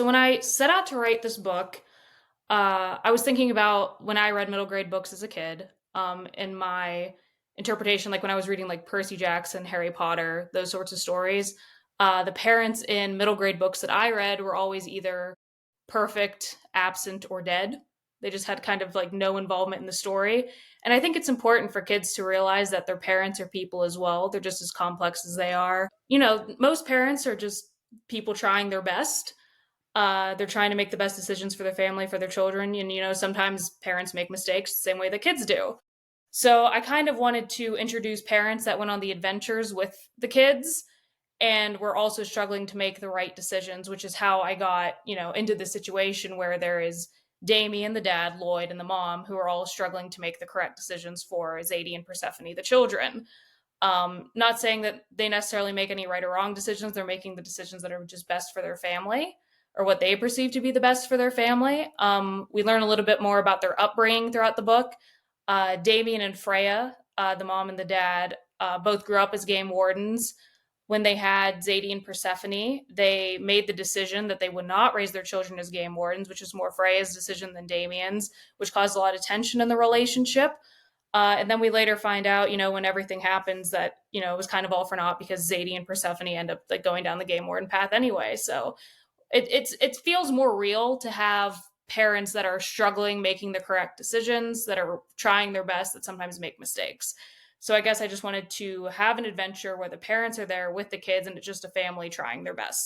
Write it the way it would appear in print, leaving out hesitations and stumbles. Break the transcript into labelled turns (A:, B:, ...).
A: So when I set out to write this book, I was thinking about when I read middle grade books as a kid, in my interpretation, like when I was reading like Percy Jackson, Harry Potter, those sorts of stories. The parents in middle grade books that I read were always either perfect, absent, or dead. They just had kind of like no involvement in the story. And I think it's important for kids to realize that their parents are people as well. They're just as complex as they are. Most parents are just people trying their best. They're trying to make the best decisions for their family, for their children. And, sometimes parents make mistakes the same way that kids do. So I kind of wanted to introduce parents that went on the adventures with the kids and were also struggling to make the right decisions, which is how I got, into the situation where there is Damien, the dad, Lloyd, and the mom, who are all struggling to make the correct decisions for Zadie and Persephone, the children. Not saying that they necessarily make any right or wrong decisions. They're making the decisions that are just best for their family or what they perceive to be the best for their family. We learn a little bit more about their upbringing throughout the book. Damien and Freya, the mom and the dad, both grew up as game wardens. When they had Zadie and Persephone, they made the decision that they would not raise their children as game wardens, which was more Freya's decision than Damien's, which caused a lot of tension in the relationship. And then we later find out, when everything happens, that it was kind of all for naught because Zadie and Persephone end up like going down the game warden path anyway. So it feels more real to have parents that are struggling making the correct decisions, that are trying their best, that sometimes make mistakes. So I guess I just wanted to have an adventure where the parents are there with the kids and it's just a family trying their best.